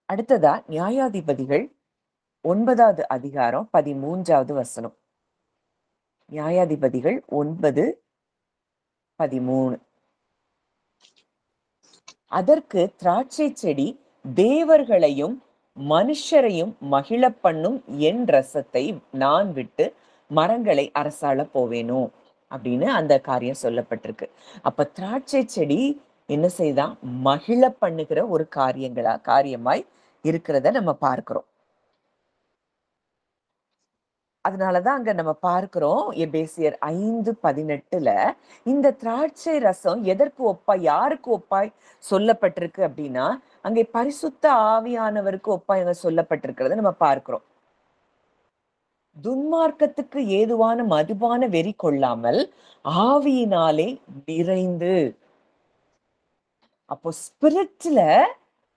அடுத்ததா நியாயாதிபதிகள் 9வது அதிகாரம் 13வது வசனம். நியாயாதிபதிகள் 9:13. அதற்கு திராட்சை செடி தேவர்களையும் மனுஷரையும் மகிழ பண்ணும் என் ரசத்தை நான் விட்டு மரங்களை அரசாள போவேனோ அப்படின்னு அந்த காரியம் சொல்லப்பட்டிருக்கு. அப்ப திராட்சை செடி என்ன செய்தான்? மகிழ பண்ணுகிற ஒரு காரியமாய் இருக்கிறத நம்ம பார்க்கிறோம். அதனாலதான் அங்க நம்ம பார்க்கிறோம், எபேசியர் 5:18 இந்த திராட்சை ரசம் எதற்கு ஒப்பாய், யாருக்கு ஒப்பாய் சொல்லப்பட்டிருக்கு அப்படின்னா, அங்கே பரிசுத்த ஆவியானவருக்கு ஒப்பாய் அங்க சொல்லப்பட்டிருக்கிறத நம்ம பார்க்கிறோம். துன்மார்க்கத்துக்கு ஏதுவான மதுபான வெறி கொள்ளாமல் ஆவியினாலே நிறைந்து. அப்போ ஸ்பிரிட்ல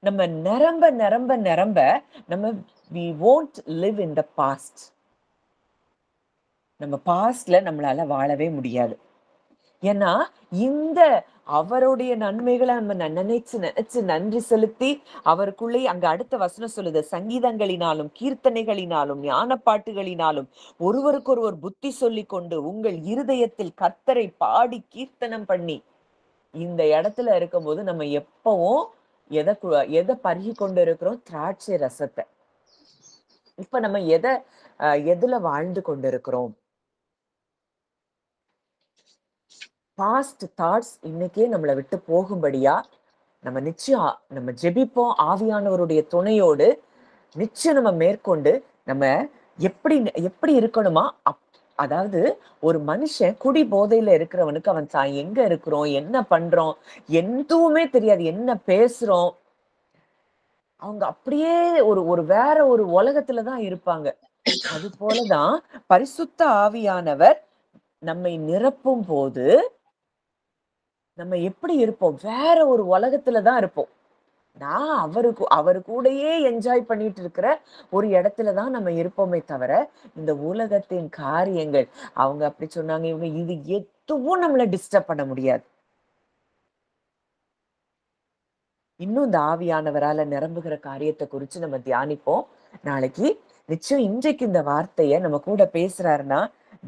நம்ம நிரம்ப நிரம்ப நிரம்ப நம்ம we won't live in the past. நம்ம பாஸ்ட்ல நம்மளால வாழவே முடியாது. ஏன்னா இந்த அவருடைய நன்மைகளை நம்ம நினைச்சு நினைச்சு நன்றி செலுத்தி அவருக்குள்ளே அங்க அடுத்த வசனம் சொல்லுது, சங்கீதங்களினாலும் கீர்த்தனைகளினாலும் ஞான பாட்டுகளினாலும் ஒருவருக்கொருவர் புத்தி சொல்லி கொண்டு உங்கள் இருதயத்தில் கர்த்தரை பாடி கீர்த்தனம் பண்ணி. இந்த இடத்துல இருக்கும்போது நம்ம எப்பவும் எதை பருகி கொண்டு இருக்கிறோம்? திராட்சை ரசத்தை. இப்ப நம்ம எதுல வாழ்ந்து கொண்டிருக்கிறோம்? பாஸ்ட் தாட்ஸ் இன்னைக்கே நம்மளை விட்டு போகும்படியா நம்ம நிச்சயம் நம்ம ஜெபிப்போம். ஆவியானவருடைய துணையோடு நிச்சயம் நம்ம மேற்கொண்டு நம்ம எப்படி இருக்கணுமா? அதாவது ஒரு மனுஷன் குடி போதையில இருக்கிறவனுக்கு அவன் தான் எங்க இருக்கிறோம், என்ன பண்றோம், எதுவுமே தெரியாது, என்ன பேசுறோம். அவங்க அப்படியே ஒரு வேற ஒரு உலகத்துலதான் இருப்பாங்க. அது போலதான் பரிசுத்த ஆவியானவர் நம்மை நிரப்பும் போது நம்ம எப்படி இருப்போம்? வேற ஒரு உலகத்துலதான் இருப்போம். நான் அவரு கூடயே என்ஜாய் பண்ணிட்டு இருக்கிற ஒரு இடத்துலதான் நம்ம இருப்போமே தவிர, இந்த உலகத்தின் காரியங்கள் அவங்க அப்படி சொன்னாங்க, இவங்க இது எதுவும் நம்மள டிஸ்டர்ப் பண்ண முடியாது. இன்னும் இந்த ஆவியானவரால நிரம்புகிற காரியத்தை குறிச்சு நம்ம தியானிப்போம் நாளைக்கு. நிச்சயம் இன்றைக்கு இந்த வார்த்தைய நம்ம கூட பேசுறாருன்னா,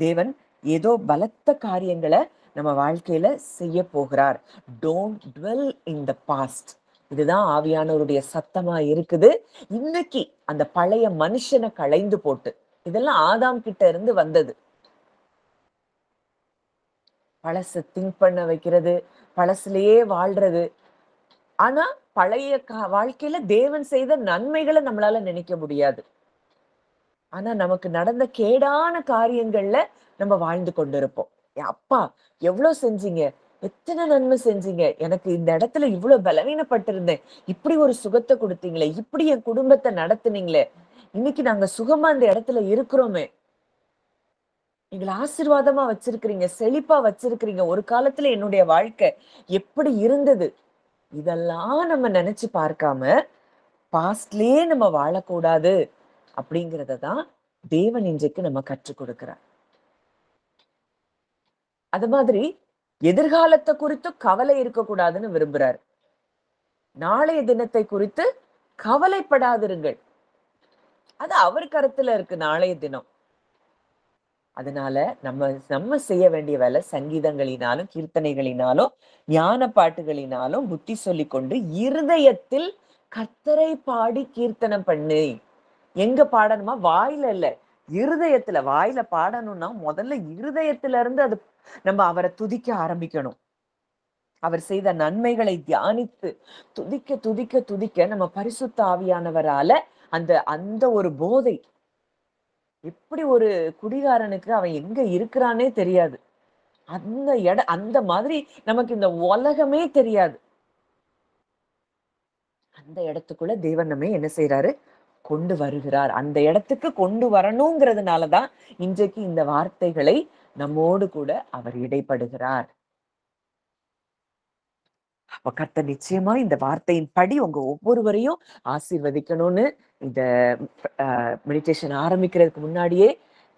தேவன் ஏதோ பலத்த காரியங்களை நம்ம வாழ்க்கையில செய்ய போகிறார். Don't dwell in the past. இதுதான் ஆவியானவருடைய சத்தமா இருக்குது. இன்னைக்கு அந்த பழைய மனுஷனை களைந்து போட்டு, இதெல்லாம் ஆதாம் கிட்ட இருந்து வந்தது. பழச திங்க் பண்ண வைக்கிறது, பழசுலயே வாழ்றது. ஆனா பழைய வாழ்க்கையில தேவன் செய்த நன்மைகளை நம்மளால நினைக்க முடியாது. ஆனா நமக்கு நடந்த கேடான காரியங்கள்ல நம்ம வாழ்ந்து கொண்டிருப்போம். அப்பா எவ்வளவு செஞ்சீங்க, எத்தனை நன்மை செஞ்சீங்க. எனக்கு இந்த இடத்துல இவ்வளவு பலவீனப்பட்டிருந்தேன். இப்படி ஒரு சுகத்த குடுத்தீங்களே! இப்படி என் குடும்பத்த நடத்துனீங்களே! இன்னைக்கு நாங்க சுகமா இந்த இடத்துல இருக்கிறோமே! எங்கள ஆசீர்வாதமா வச்சிருக்கிறீங்க. செழிப்பா வச்சிருக்கிறீங்க. ஒரு காலத்துல என்னுடைய வாழ்க்கை எப்படி இருந்தது? இதெல்லாம் நம்ம நெனச்சு பார்க்காம, பாஸ்ட்லயே நம்ம வாழக்கூடாது அப்படிங்கிறத தான் தேவன் இன்றைக்கு நம்ம கற்றுக் கொடுக்கிறார். அது மாதிரி எதிர்காலத்த குறித்து கவலை இருக்கக்கூடாதுன்னு விரும்புறாரு. நாளைய தினத்தை குறித்து கவலைப்படாதிருங்கள். அது அவர் கருத்துல இருக்கு நாளைய தினம். அதனால நம்ம நம்ம செய்ய வேண்டிய வேலை சங்கீதங்களினாலும், கீர்த்தனைகளினாலும், ஞான பாட்டுகளினாலும் புத்தி சொல்லிக்கொண்டு இருதயத்தில் கர்த்தரை பாடி கீர்த்தனம் பண்ணு. எங்க பாடணுமா? வாயில இல்ல. இருதயத்துல. வாயில பாடணும்னா முதல்ல இருதயத்துல இருந்து அது நம்ம அவர துதிக்க ஆரம்பிக்கணும். அவர் செய்த நன்மைகளை தியானித்து துதிக்க, துதிக்க, துதிக்க நம்ம பரிசுத்த ஆவியானவரால அந்த அந்த ஒரு போதை எப்படி ஒரு குடிகாரனுக்கு அவன் எங்க இருக்கிறான்னே தெரியாது. அந்த மாதிரி நமக்கு இந்த உலகமே தெரியாது. அந்த இடத்துக்குள்ள தேவன் நம்மை என்ன செய்றாரு? கொண்டு வருகிறார். அந்த இடத்துக்கு கொண்டு வரணுங்கிறதுனால தான் இன்றைக்கு இந்த வார்த்தைகளை நம்மோடு கூட அவர் இடைப்படுகிறார். அப்ப கர்த்தர் நிச்சயமா இந்த வார்த்தையின்படி உங்க ஒவ்வொருவரையும் ஆசீர்வதிக்கணும்னு இந்த மெடிடேஷன் ஆரம்பிக்கிறதுக்கு முன்னாடியே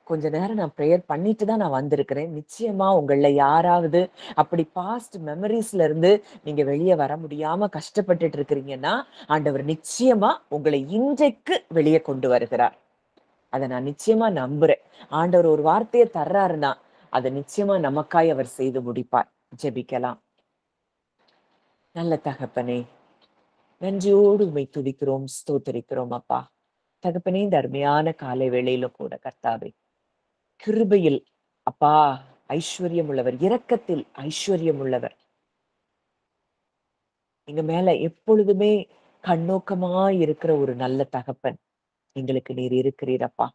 கொஞ்ச நேரம் நான் ப்ரேயர் பண்ணிட்டு தான் நான் வந்திருக்கிறேன். நிச்சயமா உங்கள்ல யாராவது அப்படி பாஸ்ட் மெமரீஸ்ல இருந்து நீங்க வெளிய வர முடியாம கஷ்டப்பட்டுட்டு இருக்கிறீங்கன்னா, ஆண்டவர் நிச்சயமா உங்களை இன்றைக்கு வெளிய கொண்டு வருகிறார். அத நான் நிச்சயமா நம்புறேன். ஆண்டவர் ஒரு வார்த்தைய தர்றாருன்னா, அத நிச்சயமா நமக்காய் அவர் செய்து முடிப்பார். ஜெபிக்கலாம். நல்ல தகப்பனே, நன்றியோடு உம்மை துதிக்கிறோம், ஸ்தோத்தரிக்கிறோம் அப்பா. தகப்பனே, இந்த அருமையான காலை வேளையிலும் கூட கர்த்தாவே, கிருபையில் அப்பா ஐஸ்வர்யம் உள்ளவர், இரக்கத்தில் ஐஸ்வர்யம் உள்ளவர். எங்க மேல எப்பொழுதுமே கண்ணோக்கமாய் இருக்கிற ஒரு நல்ல தகப்பன் எங்களுக்கு நீர் இருக்கிறீர் அப்பா.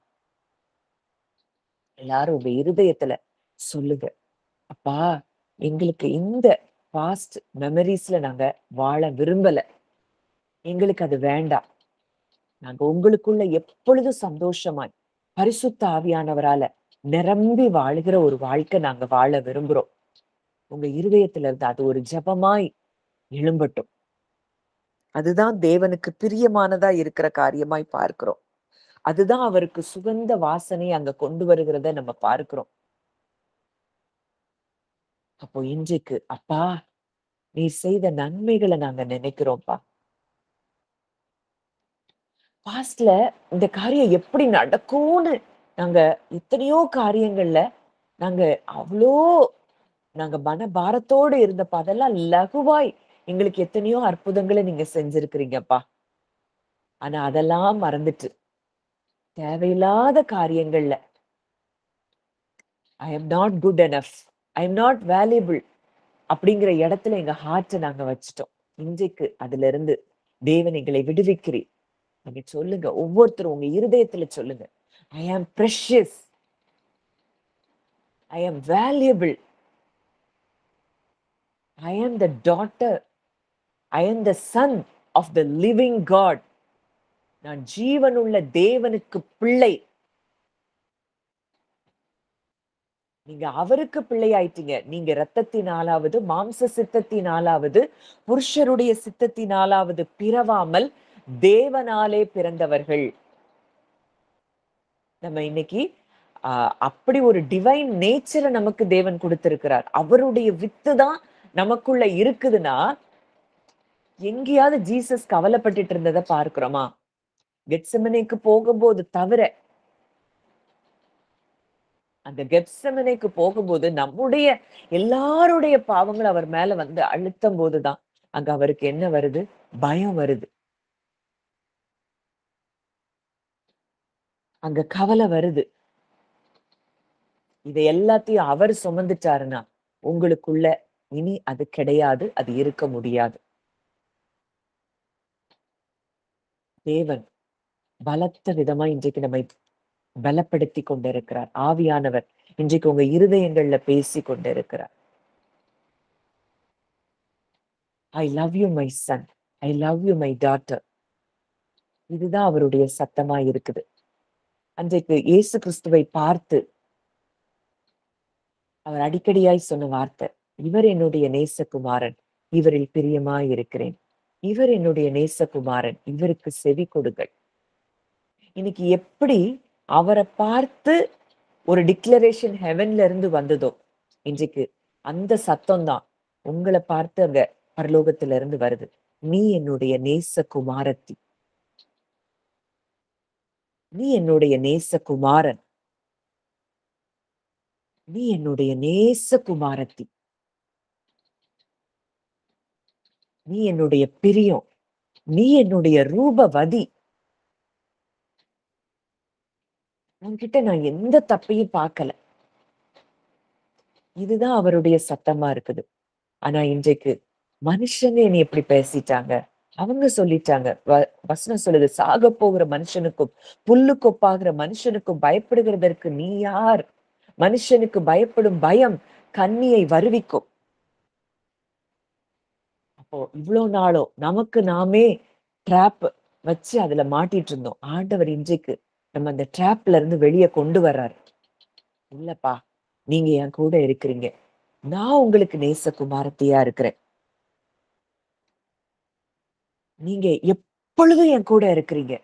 எல்லாரும் உங்க இருதயத்துல சொல்லுங்க. அப்பா, எங்களுக்கு இந்த பாஸ்ட் மெமரீஸ்ல நாங்க வாழ விரும்பல. எங்களுக்கு அது வேண்டாம். நாங்க உங்களுக்குள்ள எப்பொழுதும் சந்தோஷமாய், பரிசுத்த ஆவியானவரால நிரம்பி வாழுகிற ஒரு வாழ்க்கை நாங்க வாழ விரும்புறோம். உங்க இருதயத்துல இருந்து அது ஒரு ஜெபமாய் எழும்பட்டும். அதுதான் தேவனுக்கு பிரியமானதா இருக்கிற காரியமாய் பார்க்கிறோம். அதுதான் அவருக்கு சுகந்த வாசனை அங்க கொண்டு வருகிறத நம்ம பார்க்கிறோம். அப்போ இன்றைக்கு அப்பா, நீர் செய்த நன்மைகள நாங்க நினைக்கிறோம்ப்பா. பாஸ்ட்ல இந்த காரியம் எப்படி நடக்கும்னு நாங்க எத்தனையோ காரியங்கள்ல நாங்க அவ்ளோ நாங்க மனபாரத்தோடு இருந்தப்ப அதெல்லாம் லகுவாய் எங்களுக்கு எத்தனையோ அற்புதங்கள நீங்க செஞ்சிருக்கிறீங்கப்பா. ஆனா அதெல்லாம் மறந்துட்டு, தேவையில்லாத காரியங்கள்ல I am not good enough. I am not valuable அப்படிங்கிற இடத்துல எங்க ஹார்ட்ட நாங்க வச்சுட்டோம். இன்றைக்கு அதிலிருந்து தேவன் எங்களை விடுவிக்கிறீர். நீங்க சொல்லுங்க. ஒவ்வொருத்தரும் உங்க இருதயத்துல சொல்லுங்க. ஐ ஆம் பிரஷியஸ். ஐ ஆம் valuable. I am the daughter. I am the son of the living God. நான் ஜீவனுள்ள தேவனுக்கு பிள்ளை. நீங்க அவருக்கு பிள்ளையாயிட்டீங்க. நீங்க இரத்தத்தினாலாவது, மாம்ச சித்தத்தினாலாவது, புருஷருடைய சித்தத்தினாலாவது பிறவாமல் தேவனாலே பிறந்தவர்கள். நம்ம இன்னைக்கு அப்படி ஒரு டிவைன் நேச்சர நமக்கு தேவன் கொடுத்திருக்கிறார். அவருடைய வித்து தான் நமக்குள்ள இருக்குதுன்னா, எங்கேயாவது ஜீசஸ் கவலைப்பட்டுட்டு இருந்தத பார்க்கிறோமா? கெத்செமனேக்கு போகும்போது தவிர, அந்த கெத்செமனேக்கு போகும்போது நம்முடைய எல்லாருடைய பாவங்கள் அவர் மேல வந்து அழுத்தம் போதுதான், அங்க அவருக்கு என்ன வருது? பயம் வருது. அங்க கவலை வருது. இதை எல்லாத்தையும் அவர் சுமந்துட்டாருன்னா, உங்களுக்குள்ள இனி அது கிடையாது. அது இருக்க முடியாது. தேவன் பலத்த விதமா இன்றைக்கு நம்மை பலப்படுத்தி கொண்டிருக்கிறார். ஆவியானவர் இன்றைக்கு உங்க இருதயங்கள்ல பேசி கொண்டிருக்கிறார். I love you my son, I love you my daughter. இதுதான் அவருடைய சத்தமா இருக்குது. அன்றைக்கு இயேசு கிறிஸ்துவை பார்த்து அவர் அடிக்கடியாய் சொன்ன வார்த்தை, இவர் என்னுடைய நேசகுமாரன், இவரில் பிரியமாய் இருக்கிறேன். இவர் என்னுடைய நேசகுமாரன், இவருக்கு செவி கொடுங்கள். இன்னைக்கு எப்படி அவரை பார்த்து ஒரு டிக்ளரேஷன் ஹெவன்ல இருந்து வந்ததோ, இன்றைக்கு அந்த சத்தம் தான் உங்களை பார்த்து அங்க பரலோகத்துல இருந்து வருது. நீ என்னுடைய நேசகுமாரத்தி, நீ என்னுடைய நேசகுமாரன், நீ என்னுடைய நேசகுமாரத்தி, நீ என்னுடைய பிரியம், நீ என்னுடைய ரூபவதி. உன்கிட்ட நான் எந்த தப்பையும் பார்க்கல. இதுதான் அவருடைய சத்தமா இருக்குது. ஆனா இன்றைக்கு மனுஷங்க என்னை எப்படி பேசிட்டாங்க, அவங்க சொல்லிட்டாங்க. வசனம் சொல்லுது, சாக போகிற மனுஷனுக்கும் புல்லு கொப்பாகிற மனுஷனுக்கும் பயப்படுகிறதற்கு நீ யார்? மனுஷனுக்கு பயப்படும் பயம் கண்ணியை வருவிக்கும். அப்போ இவ்வளவு நாளும் நமக்கு நாமே ட்ராப் வச்சு அதுல மாட்டிட்டு இருந்தோம். ஆண்டவர் இன்றைக்கு நம்ம அந்த ட்ராப்ல இருந்து வெளியே கொண்டு வர்றாரு. இல்லப்பா, நீங்க என் கூட இருக்கிறீங்க, நான் உங்களுக்கு நேசகுமாரத்தியா இருக்கிறேன், நீங்க எப்பொழுதும் என் கூட இருக்கிறீங்க,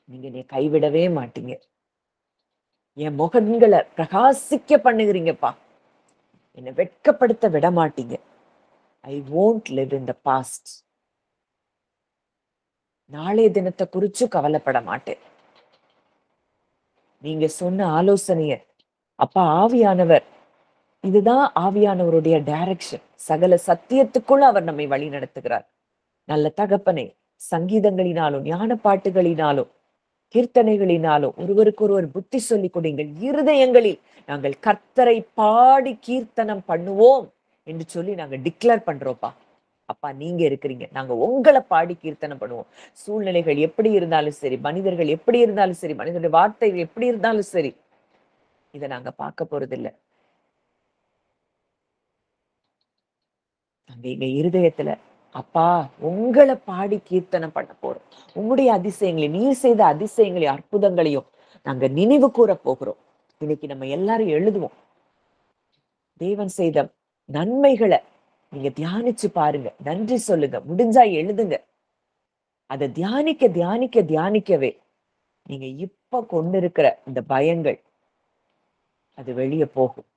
நீங்க என்னை கைவிடவே மாட்டீங்க, என் முகங்களை பிரகாசிக்க பண்ணுகிறீங்கப்பா, என்னை வெட்கப்படுத்த விட மாட்டீங்க. ஐ won't live in the past. நாளைய தினத்தை குறிச்சு கவலைப்பட மாட்டேன். நீங்க சொன்ன ஆலோசனைய அப்பா ஆவியானவர், இதுதான் ஆவியானவருடைய டைரக்ஷன். சகல சத்தியத்துக்குள்ள அவர் நம்மை வழி நடத்துகிறார். நல்ல தகப்பனே, சங்கீதங்களினாலும் ஞான பாட்டுகளினாலும் கீர்த்தனைகளினாலும் ஒருவருக்கு ஒருவர் புத்தி சொல்லிக் கொடுங்கள். இருதயங்களில் நாங்கள் கர்த்தரை பாடி கீர்த்தனம் பண்ணுவோம் என்று சொல்லி நாங்க டிக்ளேர் பண்றோம்ப்பா. அப்பா, நீங்க இருக்கிறீங்க, நாங்க உங்களை பாடி கீர்த்தனம் பண்ணுவோம். சூழ்நிலைகள் எப்படி இருந்தாலும் சரி, மனிதர்கள் எப்படி இருந்தாலும் சரி, மனிதனுடைய வார்த்தைகள் எப்படி இருந்தாலும் சரி, இதை நாங்க பார்க்க போறது இல்ல. நாங்க எங்க இருதயத்துல அப்பா உங்களை பாடி கீர்த்தனம் பண்ண போறோம். உங்களுடைய அதிசயங்களை, நீர் செய்த அதிசயங்களையும் அற்புதங்களையும் நாங்க நினைவு கூற போகிறோம். இன்னைக்கு நம்ம எல்லாரும் எழுதுவோம். தேவன் செய்த நன்மைகளை நீங்க தியானிச்சு பாருங்க, நன்றி சொல்லுங்க, முடிஞ்சா எழுதுங்க. அதை தியானிக்க தியானிக்க தியானிக்கவே நீங்க இப்ப கொண்டு இருக்கிற இந்த பயங்கள் அது வெளியே போகும்.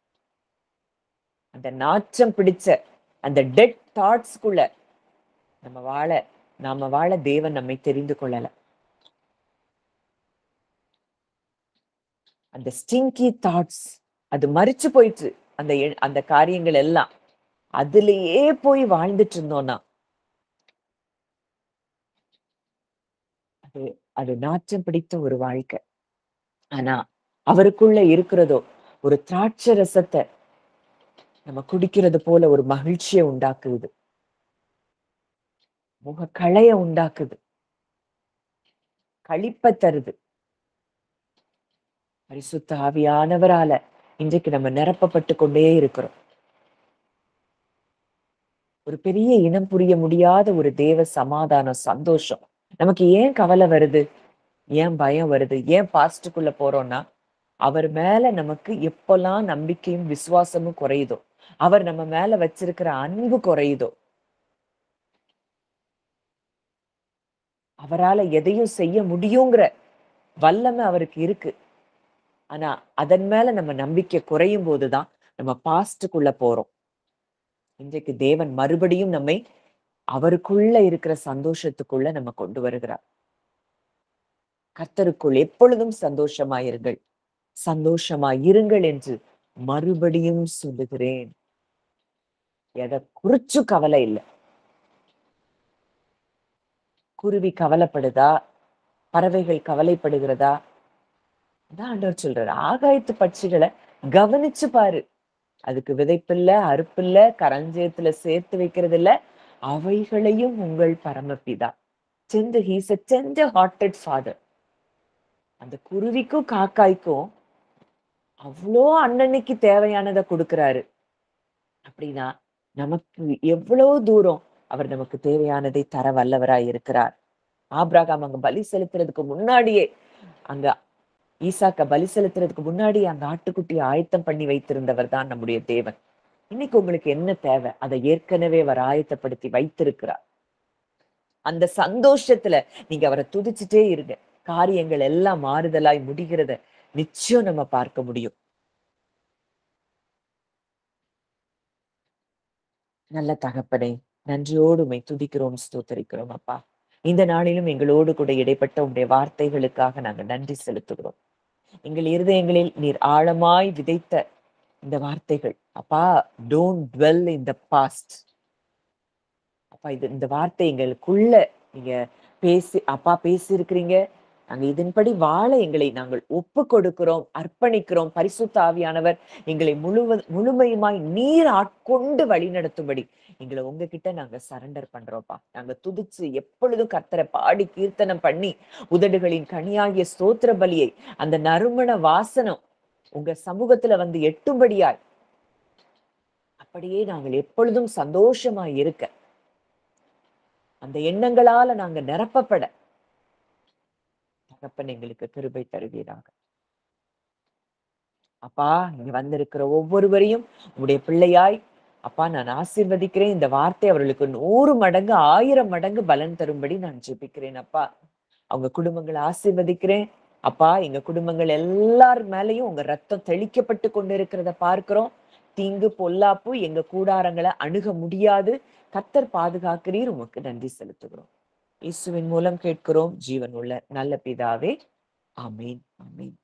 அந்த நாச்சம் பிடிச்ச அந்த டெட் தாட்ஸ்குள்ள நாம வாழ தேவன் நம்மை தெரிந்து கொள்ளல. அந்த ஸ்டிங்கி தாட்ஸ் அது மறிச்சு போயிட்டு அந்த காரியங்கள் எல்லாம் அதுலயே போய் வாழ்ந்துட்டு இருந்தோம்னா அது நாச்சம் பிடித்த ஒரு வாழ்க்கை. ஆனா அவருக்குள்ள இருக்கிறதோ ஒரு திராட்சை ரசத்தை நம்ம குடிக்கிறது போல ஒரு மகிழ்ச்சியை உண்டாக்குது, முக களைய உண்டாக்குது, களிப்பை தருது. பரிசுத்த ஆவியானவரால இன்றைக்கு நம்ம நிரப்பப்பட்டு கொண்டே இருக்கிறோம். ஒரு பெரிய இனம் புரிய முடியாத ஒரு தேவ சமாதானம், சந்தோஷம். நமக்கு ஏன் கவலை வருது, ஏன் பயம் வருது, ஏன் பாஸ்டுக்குள்ள போறோம்னா அவர் மேல நமக்கு எப்பெல்லாம் நம்பிக்கையும் விசுவாசமும் குறையுதோ, அவர் நம்ம மேல வச்சிருக்கிற அன்பு குறையுதோ, அவரால எதையும் செய்ய முடியுங்கிற வல்லமை அவருக்கு இருக்கு. ஆனா அதன் மேல நம்ம நம்பிக்கை குறையும் போதுதான் நம்ம பாஸ்டுக்குள்ள போறோம். இன்றைக்கு தேவன் மறுபடியும் நம்மை அவருக்குள்ள இருக்கிற சந்தோஷத்துக்குள்ள நம்ம கொண்டு வருகிறார். கர்த்தருக்குள் எப்பொழுதும் சந்தோஷமாயிருங்கள், சந்தோஷமாயிருங்கள் என்று மறுபடியும் சொல்லுகிறேன். எதை குறிச்சு கவலை இல்லை. குருவி கவலைப்படுதா, பறவைகள் கவலைப்படுகிறதா? அதான் ஆண்டவர் சொல்றாரு, ஆகாயத்து பட்சிகளை கவனிச்சு பாரு. அதுக்கு விதைப்பில்ல, அறுப்பில்ல, கரஞ்சயத்துல சேர்த்து வைக்கிறது இல்ல, அவைகளையும் உங்கள் பரமபிதா he's a tender hearted father. அந்த குருவிக்கும் காக்காய்க்கும் அவ்வளோ அன்னன்னைக்கு தேவையானதை கொடுக்கிறாரு. அப்படின்னா நமக்கு எவ்வளவு தூரம் அவர் நமக்கு தேவையானதை தர வல்லவராய் இருக்கிறார். ஆபிரகாம் அங்க பலி செலுத்துறதுக்கு முன்னாடியே, அங்க ஈசாக்க பலி செலுத்துறதுக்கு முன்னாடியே அந்த ஆட்டுக்குட்டியை ஆயத்தம் பண்ணி வைத்திருந்தவர் தான் நம்முடைய தேவன். இன்னைக்கு உங்களுக்கு என்ன தேவை? அதை ஏற்கனவே அவர் ஆயத்தப்படுத்தி வைத்திருக்கிறார். அந்த சந்தோஷத்துல நீங்க அவரை துதிச்சுட்டே இருங்க. காரியங்கள் எல்லாம் மாறுதலாய் முடிகிறத நிச்சயம் நம்ம பார்க்க முடியும். நல்ல தகப்பனே, நன்றியோடு உம்மை துதிக்கிறோம், ஸ்தோத்தரிக்கிறோம் அப்பா. இந்த நாளிலும் எங்களோடு கூட இடைப்பட்ட உம்முடைய வார்த்தைகளுக்காக நாங்க நன்றி செலுத்துகிறோம். எங்கள் இருதயங்களில் நீர் ஆழமாய் விதைத்த இந்த வார்த்தைகள், அப்பா, don't dwell in the past. அப்பா, இந்த வார்த்தை எங்களுக்குள்ள நீங்க அப்பா பேசியிருக்கிறீங்க. நாங்க இதன்படி வாழ எங்களை நாங்கள் ஒப்பு கொடுக்கிறோம், அர்ப்பணிக்கிறோம். பரிசுத்த ஆவியானவர் எங்களை முழுமையுமாய் நீர் ஆட்கொண்டு வழி நடத்தும்படி எங்களை உங்ககிட்ட நாங்க சரண்டர் பண்றோம்ப்பா. நாங்க துதிச்சு எப்பொழுதும் கர்த்தரை பாடி கீர்த்தனம் பண்ணி உதடுகளின் கனியாகிய ஸ்தோத்திர பலியை, அந்த நறுமண வாசனம் உங்க சமூகத்துல வந்து எட்டும்படியாய், அப்படியே நாங்கள் எப்பொழுதும் சந்தோஷமாய் இருக்க, அந்த எண்ணங்களால நாங்க நிரப்பப்பட தகப்பன் எங்களுக்கு கிருபை தருவீராக. அப்பா, இங்க வந்திருக்கிற ஒவ்வொருவரையும் உங்களுடைய பிள்ளையாய் அப்பா நான் ஆசீர்வதிக்கிறேன். இந்த வார்த்தை அவர்களுக்கு 100 மடங்கு 1000 மடங்கு பலன் தரும்படி நான் ஜெபிக்கிறேன் அப்பா. அவங்க குடும்பங்களை ஆசீர்வதிக்கிறேன் அப்பா. எங்க குடும்பங்கள் எல்லார் மேலயும் உங்க ரத்தம் தெளிக்கப்பட்டு கொண்டு இருக்கிறத பார்க்கிறோம். தீங்கு பொல்லாப்பு எங்க கூடாரங்களை அணுக முடியாது. கர்த்தர் பாதுகாக்கிறீர். உமக்கு நன்றி செலுத்துகிறோம். இயேசுவின் மூலம் கேட்கிறோம், ஜீவன் உள்ள நல்ல பிதாவே. ஆமீன், ஆமீன்.